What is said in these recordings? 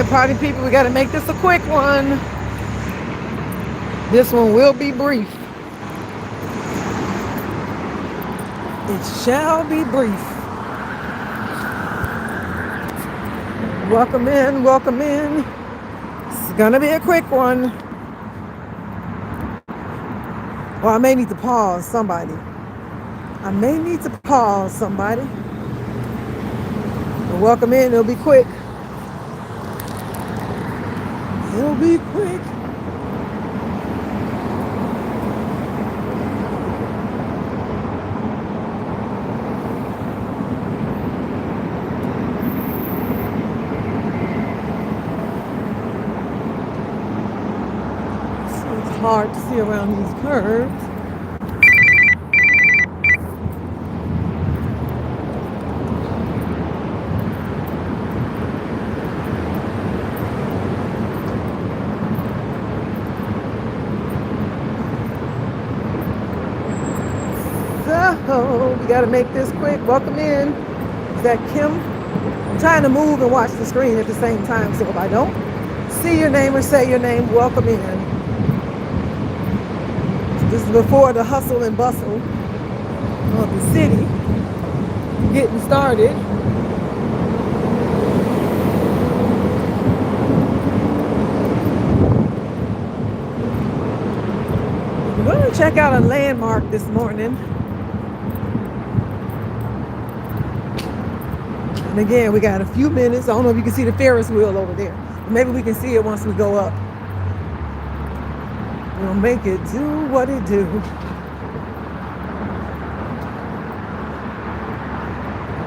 right, party people, we got to make this a quick one. This one will be brief. It shall be brief. Welcome in, welcome in. It's gonna be a quick one. Well, I may need to pause somebody. I may need to pause somebody. But welcome in, it'll be quick. It'll be quick. It's hard to see around these curves. So we gotta make this quick. Welcome in. Is that Kim? I'm trying to move and watch the screen at the same time, so if I don't see your name or say your name, welcome in. So this is before the hustle and bustle of the city getting started. We're going to check out a landmark this morning. And again, we got a few minutes. I don't know if you can see the Ferris wheel over there. Maybe we can see it once we go up. We'll make it do what it do.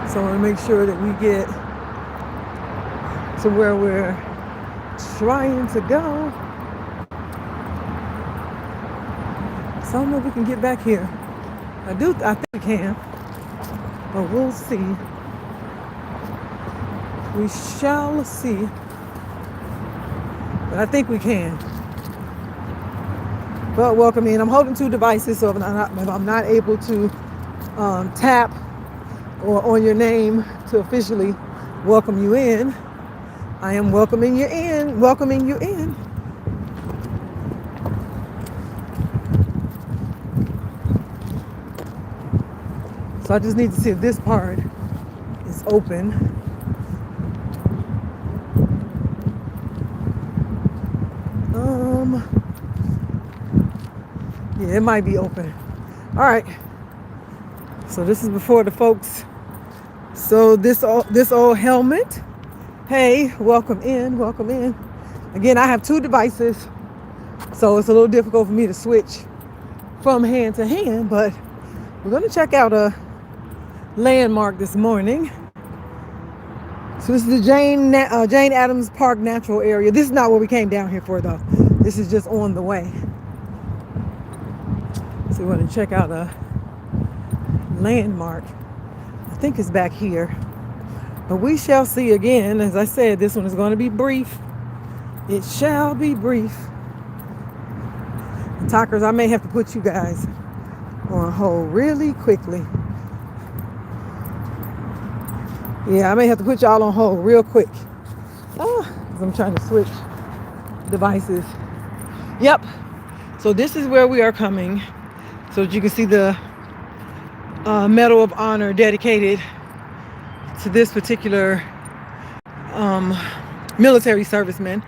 So I want to make sure that we get to where we're trying to go. So I don't know if we can get back here. I think we can, but we'll see. We shall see. But I think we can. But welcome in. I'm holding two devices, so if I'm not able to tap or on your name to officially welcome you in, I am welcoming you in. Welcoming you in. So I just need to see if this part is open. Yeah, it might be open. All right. So this is before the folks. So this old helmet. Hey, welcome in, welcome in. Again, I have two devices, so it's a little difficult for me to switch from hand to hand, but we're gonna check out a landmark this morning. So this is the Jane Addams Park Natural Area. This is not what we came down here for though. This is just on the way. So we want to check out a landmark. I think it's back here. But we shall see again. As I said, this one is going to be brief. It shall be brief. Talkers, I may have to put you guys on hold really quickly. Yeah, I may have to put y'all on hold real quick. Because I'm trying to switch devices. Yep. So this is where we are coming. So that you can see the Medal of Honor dedicated to this particular military serviceman.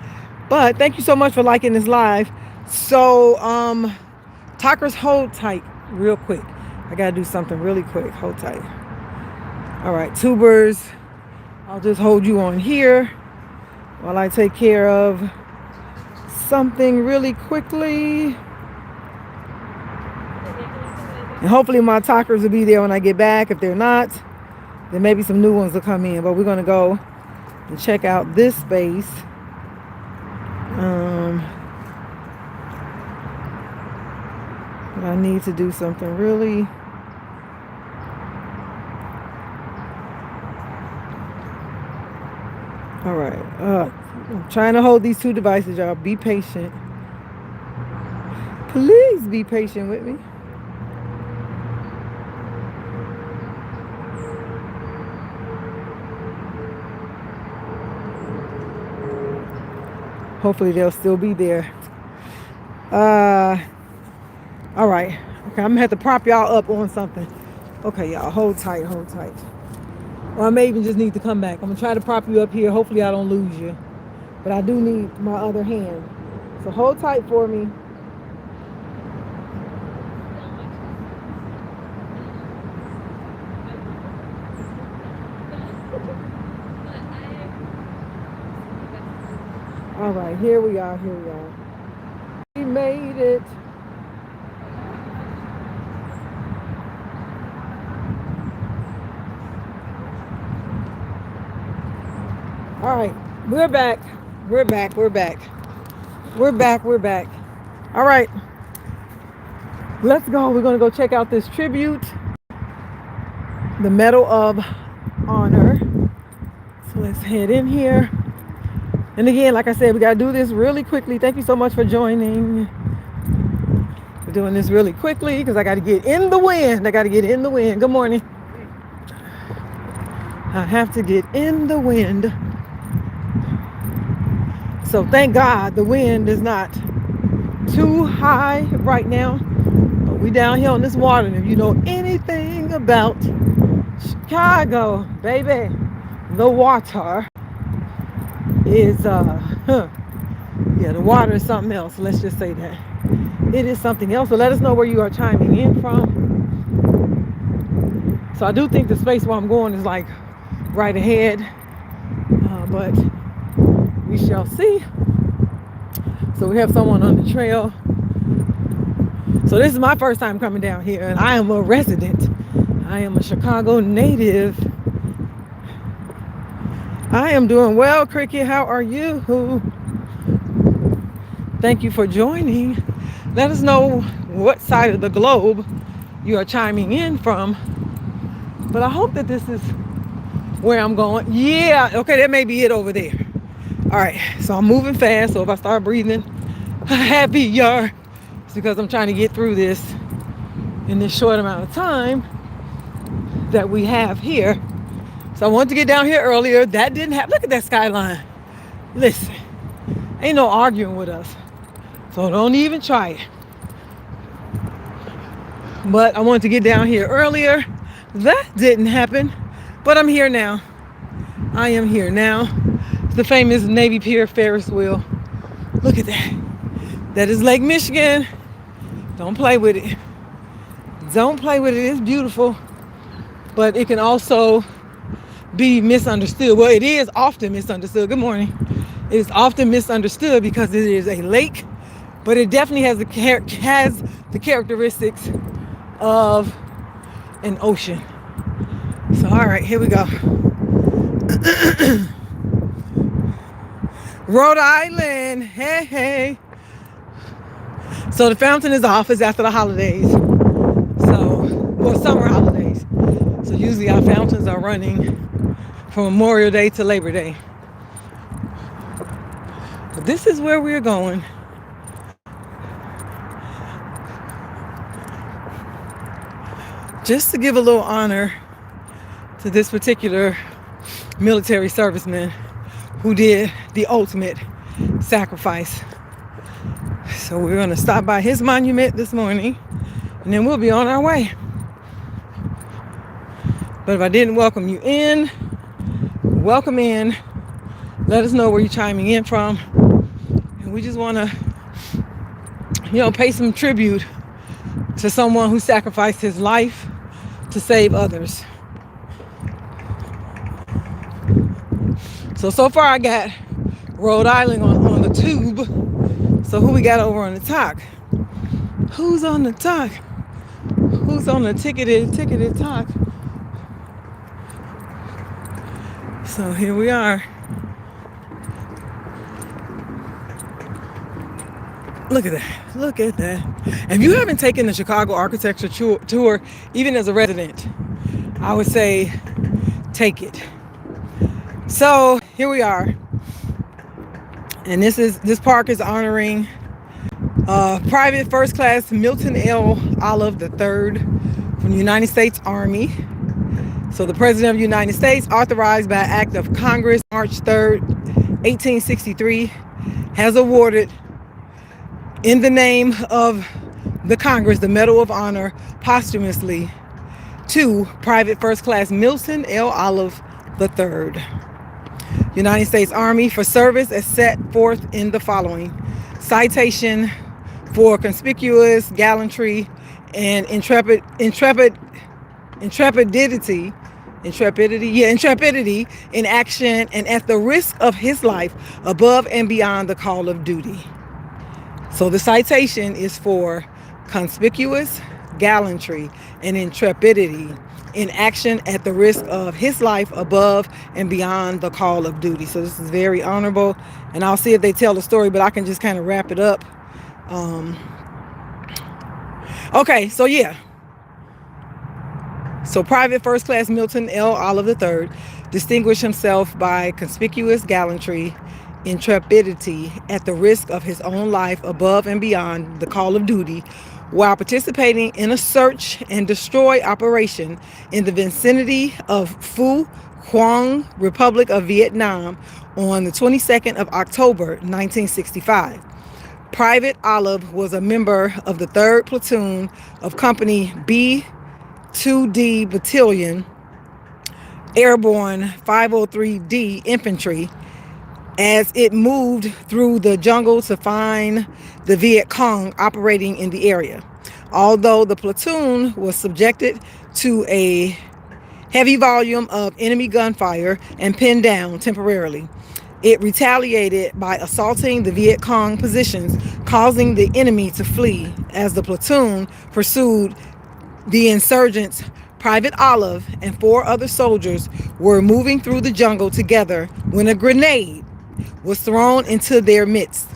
But thank you so much for liking this live. So talkers, hold tight real quick. I gotta do something really quick. Hold tight. All right, tubers, I'll just hold you on here while I take care of something really quickly. And hopefully my talkers will be there when I get back. If they're not, then maybe some new ones will come in. But we're going to go and check out this space. But I need to do something really. All right. I'm trying to hold these two devices, y'all. Be patient. Please be patient with me. Hopefully they'll still be there. All right. Okay, I'm gonna have to prop y'all up on something. Okay, y'all, hold tight, hold tight. Or I may even just need to come back. I'm gonna try to prop you up here. Hopefully I don't lose you. But I do need my other hand. So hold tight for me. All right, here we are, here we are. We made it. All right, we're back. We're back, we're back. We're back, we're back. All right, let's go. We're gonna go check out this tribute, the Medal of Honor. So let's head in here. And again, like I said, we gotta do this really quickly. Thank you so much for joining. We're doing this really quickly because I gotta get in the wind. I gotta get in the wind. Good morning. I have to get in the wind. So thank God the wind is not too high right now. But we down here on this water. And if you know anything about Chicago, baby, the water is yeah, the water is something else. Let's just say that. It is something else. So let us know where you are chiming in from. So I do think the space where I'm going is like right ahead. But we shall see. So we have someone on the trail. So this is my first time coming down here, and I am a resident. I am a Chicago native. I am doing well, Cricket. How are you? Thank you for joining. Let us know what side of the globe you are chiming in from. But I hope that this is where I'm going. Yeah, okay, that may be it over there. All right, so I'm moving fast. So if I start breathing heavier, it's because I'm trying to get through this in this short amount of time that we have here. So I wanted to get down here earlier. That didn't happen. Look at that skyline. Listen, ain't no arguing with us. So don't even try it. But I wanted to get down here earlier. That didn't happen. But I'm here now. I am here now. It's the famous Navy Pier Ferris wheel. Look at that. That is Lake Michigan. Don't play with it. Don't play with it. It's beautiful. But it can also be misunderstood. Well, it is often misunderstood. Good morning. It is often misunderstood because it is a lake, but it definitely has the characteristics of an ocean. So, all right, here we go. Rhode Island, hey, hey. So the fountain is off. It's after the holidays. Well, summer holidays. So usually our fountains are running from Memorial Day to Labor Day. But this is where we're going. Just to give a little honor to this particular military serviceman who did the ultimate sacrifice. So we're going to stop by his monument this morning, and then we'll be on our way. But if I didn't welcome you in, welcome in. Let us know where you're chiming in from. And we just want to, pay some tribute to someone who sacrificed his life to save others. So far I got Rhode Island on the tube. So who we got over on the talk? Who's on the talk? Who's on the ticketed talk? So here we are. Look at that. Look at that. If you haven't taken the Chicago architecture tour, even as a resident, I would say take it. So here we are. And this park is honoring Private First Class Milton L. Olive III from the United States Army. So the President of the United States authorized by Act of Congress March 3rd, 1863, has awarded, in the name of the Congress, the Medal of Honor posthumously to Private First Class Milton L. Olive III, United States Army, for service as set forth in the following. Citation: for conspicuous gallantry and intrepidity in action and at the risk of his life above and beyond the call of duty. So the citation is for conspicuous gallantry and intrepidity in action at the risk of his life above and beyond the call of duty. So this is very honorable, and I'll see if they tell the story, but I can just kind of wrap it up. Okay, so yeah. So Private First Class Milton L. Olive III distinguished himself by conspicuous gallantry, intrepidity at the risk of his own life above and beyond the call of duty while participating in a search and destroy operation in the vicinity of Phu Quang, Republic of Vietnam on the 22nd of October 1965. Private Olive was a member of the 3rd Platoon of Company B-2D Battalion, Airborne 503D Infantry, as it moved through the jungle to find the Viet Cong operating in the area. Although the platoon was subjected to a heavy volume of enemy gunfire and pinned down temporarily, it retaliated by assaulting the Viet Cong positions, causing the enemy to flee. As the platoon pursued the insurgents, Private Olive and 4 other soldiers were moving through the jungle together when a grenade was thrown into their midst.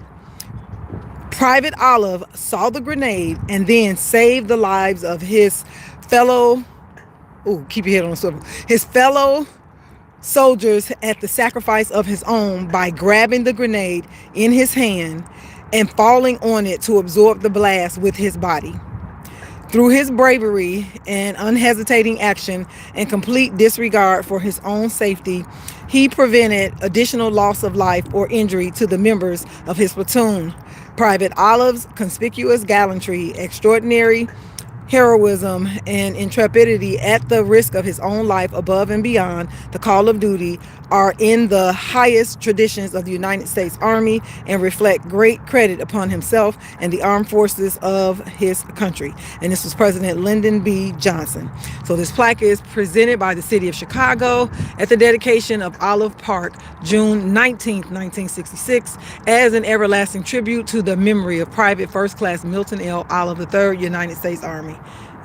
Private Olive saw the grenade and then saved the lives of his fellow soldiers at the sacrifice of his own by grabbing the grenade in his hand and falling on it to absorb the blast with his body. Through his bravery and unhesitating action and complete disregard for his own safety, he prevented additional loss of life or injury to the members of his platoon. Private Olive's conspicuous gallantry, extraordinary heroism, and intrepidity at the risk of his own life above and beyond the call of duty are in the highest traditions of the United States Army and reflect great credit upon himself and the armed forces of his country. And this was President Lyndon B. Johnson. So this plaque is presented by the city of Chicago at the dedication of Olive Park, June 19th, 1966, as an everlasting tribute to the memory of Private First Class Milton L. Olive III, United States Army.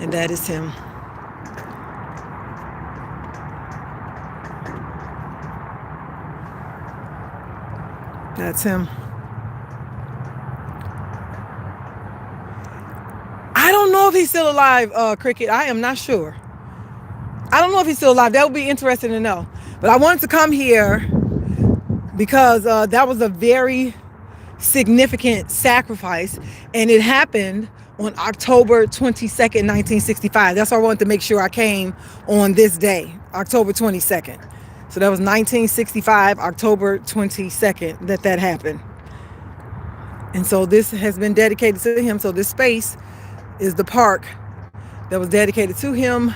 And that is him. That's him. I don't know if he's still alive, Cricket. I am not sure. I don't know if he's still alive. That would be interesting to know. But I wanted to come here because that was a very significant sacrifice, and it happened on October 22nd, 1965. That's why I wanted to make sure I came on this day, October 22nd. So that was 1965, October 22nd, that happened. And so this has been dedicated to him. So this space is the park that was dedicated to him.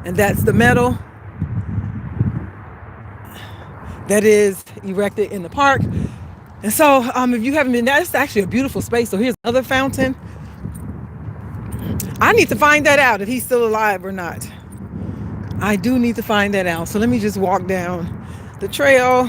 And that's the medal that is erected in the park. And so if you haven't been there, it's actually a beautiful space. So here's another fountain. I need to find that out if he's still alive or not. I do need to find that out. So let me just walk down the trail.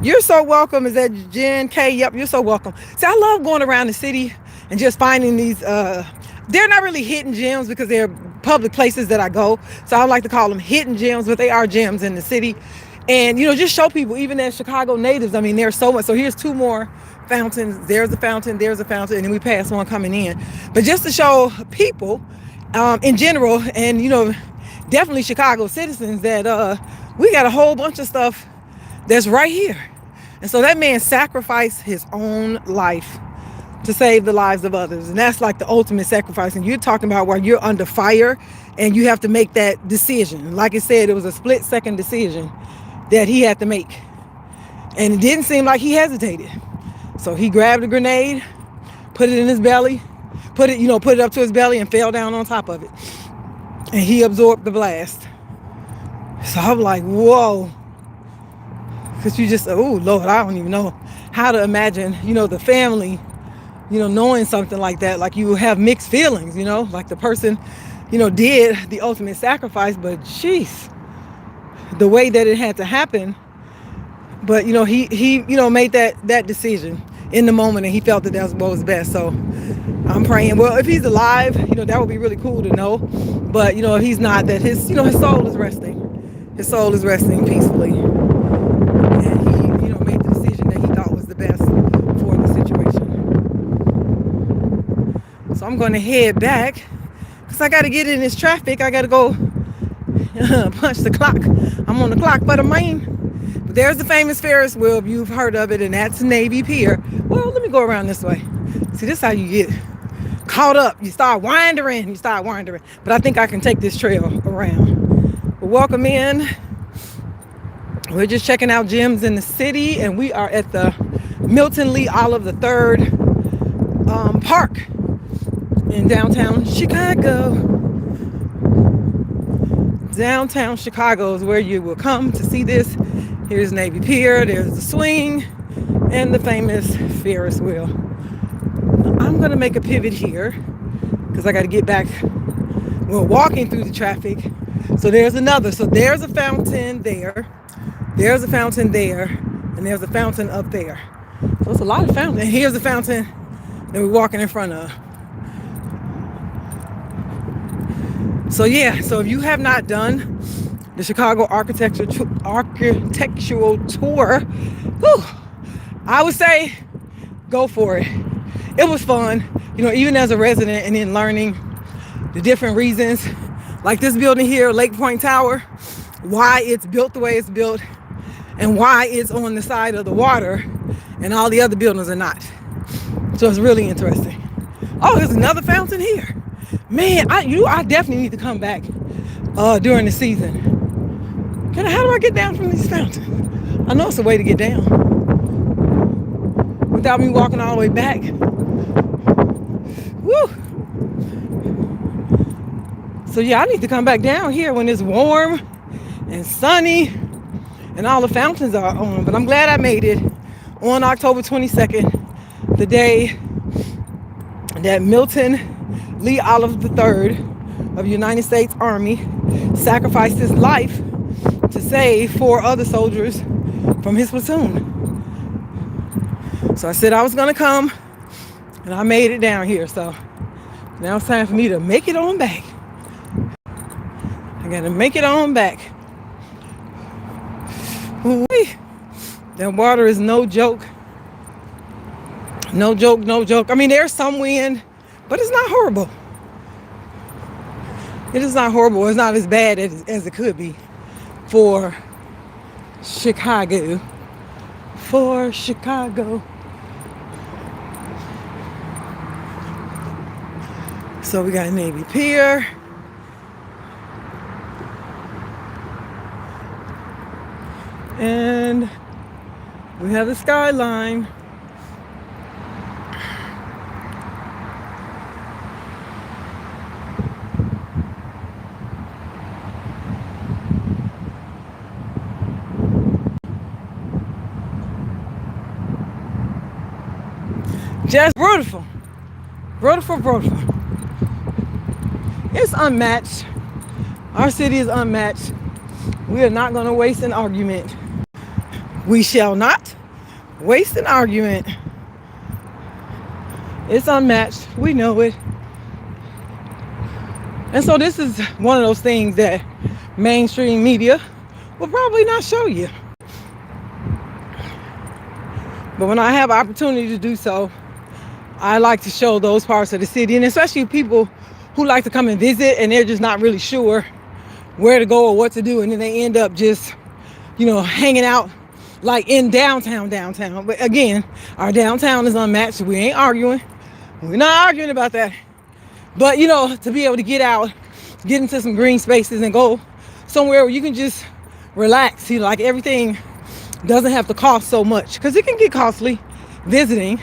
You're so welcome. Is that Jen K? Yep, you're so welcome. See, I love going around the city and just finding these, they're not really hidden gems because they're public places that I go. So I like to call them hidden gems, but they are gems in the city. And, just show people, even as Chicago natives, I mean, there's so much. So here's 2 more fountains. There's a fountain, there's a fountain, and then we pass one coming in. But just to show people in general, and, definitely Chicago citizens, that we got a whole bunch of stuff that's right here. And so that man sacrificed his own life to save the lives of others. And that's like the ultimate sacrifice. And you're talking about where you're under fire and you have to make that decision. Like I said, it was a split-second decision that he had to make. And it didn't seem like he hesitated. So he grabbed a grenade, put it in his belly, put it up to his belly and fell down on top of it. And he absorbed the blast. So I'm like, whoa. Because you just, oh, Lord, I don't even know how to imagine, the family, knowing something like that. Like you have mixed feelings, like the person, did the ultimate sacrifice. But jeez, the way that it had to happen. But, he made that decision in the moment, and he felt that that was what was best. So I'm praying. Well, if he's alive, that would be really cool to know. But, if he's not, that his soul is resting. His soul is resting peacefully. And he, made the decision that he thought was the best for the situation. So I'm going to head back because I got to get in this traffic. I got to go punch the clock. I'm on the clock for the main. But there's the famous Ferris wheel, if you've heard of it, and that's Navy Pier. Well, let me go around this way. See, this is how you get caught up. You start wandering. But I think I can take this trail around. But welcome in. We're just checking out gyms in the city, and we are at the Milton Lee Olive III Park in downtown Chicago. Downtown Chicago is where you will come to see this. Here's Navy Pier, there's the swing, and the famous Ferris wheel. I'm gonna make a pivot here because I gotta get back. We're walking through the traffic. So there's another. So there's a fountain there. There's a fountain there. And there's a fountain up there. So it's a lot of fountains. And here's the fountain that we're walking in front of. So yeah, so if you have not done the Chicago architectural tour, I would say go for it. It was fun, even as a resident, and then learning the different reasons, like this building here, Lake Point Tower, why it's built the way it's built and why it's on the side of the water and all the other buildings are not. So it's really interesting. Oh, there's another fountain here. Man, I definitely need to come back during the season. How do I get down from these fountains? I know it's a way to get down without me walking all the way back. Woo! So yeah, I need to come back down here when it's warm and sunny and all the fountains are on. But I'm glad I made it on October 22nd, the day that Milton Lee Olive III of the United States Army sacrificed his life to save 4 other soldiers from his platoon. So I said I was gonna come, and I made it down here. So now it's time for me to make it on back. I gotta make it on back. Ooh, that water is no joke. No joke. I mean, there's some wind, but it's not horrible. It is not horrible. It's not as bad as it could be for Chicago. For Chicago. So we got Navy Pier. And we have the skyline. Just beautiful. Beautiful. It's unmatched. Our city is unmatched. We are not going to waste an argument. We shall not waste an argument. It's unmatched. We know it. And so this is one of those things that mainstream media will probably not show you. But when I have opportunity to do so, I like to show those parts of the city, and especially people who like to come and visit and they're just not really sure where to go or what to do, and then they end up just, hanging out like in downtown. But again, our downtown is unmatched. We ain't arguing. We're not arguing about that. But, to be able to get out, get into some green spaces and go somewhere where you can just relax. Like everything doesn't have to cost so much, because it can get costly visiting.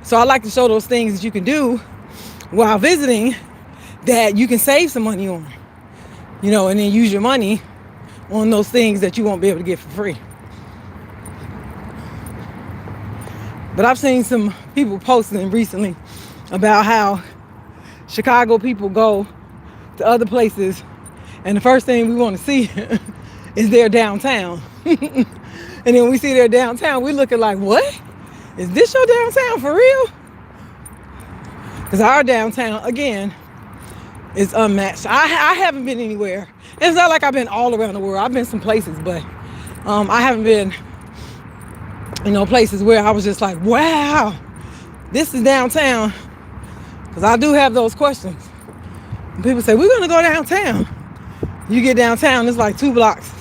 So I like to show those things that you can do while visiting that you can save some money on, and then use your money on those things that you won't be able to get for free. But I've seen some people posting recently about how Chicago people go to other places, and the first thing we want to see is their downtown. And then we see their downtown, we looking like, what? Is this your downtown for real? Because our downtown, again, is unmatched. I haven't been anywhere. It's not like I've been all around the world. I've been some places, but I haven't been, places where I was just like, wow, this is downtown. Because I do have those questions. And people say, we're going to go downtown. You get downtown, it's like 2 blocks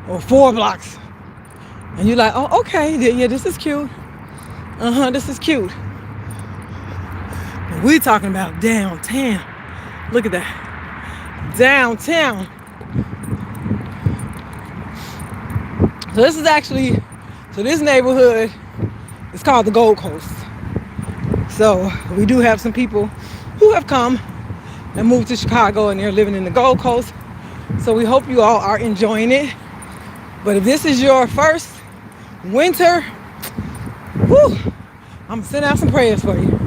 or 4 blocks. And you're like, oh, okay, yeah, this is cute. This is cute. But we're talking about downtown. Look at that. Downtown. So this neighborhood is called the Gold Coast. So we do have some people who have come and moved to Chicago, and they're living in the Gold Coast. So we hope you all are enjoying it. But if this is your first winter, whew, I'm gonna send out some prayers for you.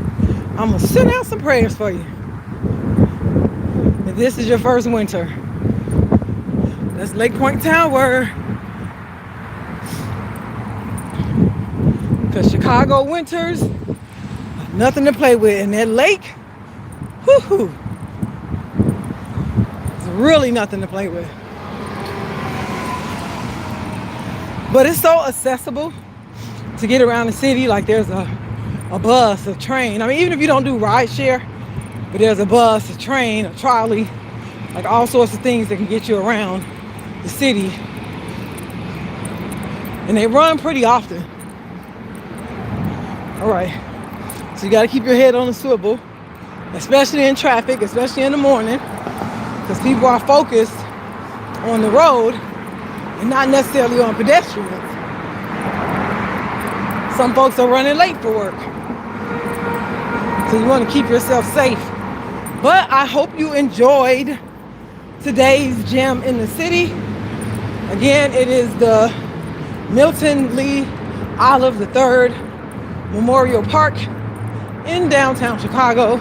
If this is your first winter, that's Lake Point Tower. Because Chicago winters, nothing to play with. And that lake, whoo, it's really nothing to play with. But it's so accessible to get around the city. Like there's a bus, a train. I mean, even if you don't do ride share, but there's a bus, a train, a trolley, like all sorts of things that can get you around the city. And they run pretty often. All right. So you got to keep your head on the swivel, especially in traffic, especially in the morning, because people are focused on the road and not necessarily on pedestrians. Some folks are running late for work. So you want to keep yourself safe. But I hope you enjoyed today's gem in the city. Again, it is the Milton Lee Olive III Memorial Park in downtown Chicago,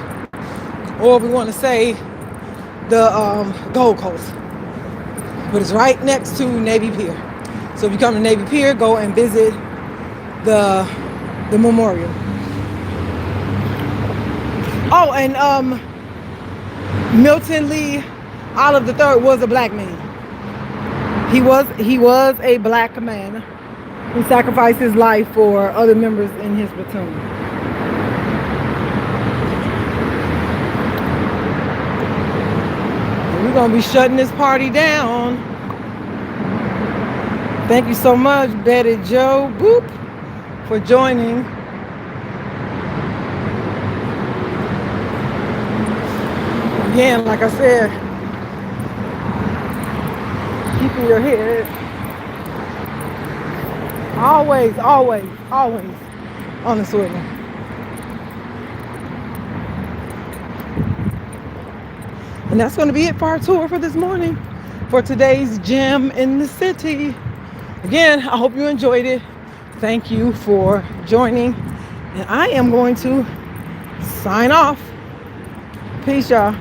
or we want to say the Gold Coast. But it's right next to Navy Pier. So if you come to Navy Pier, go and visit the memorial. Oh, and Milton Lee Olive III was a black man. He was a black man who sacrificed his life for other members in his platoon. And we're gonna be shutting this party down. Thank you so much, Betty Joe Boop, for joining. Again, like I said, keeping your head always on the swivel. And that's going to be it for our tour for this morning, for today's gem in the city. Again, I hope you enjoyed it. Thank you for joining. And I am going to sign off. Peace, y'all.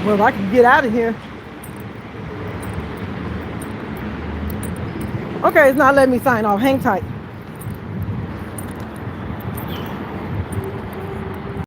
Well, if I can get out of here. Okay, it's not letting me sign off. Hang tight.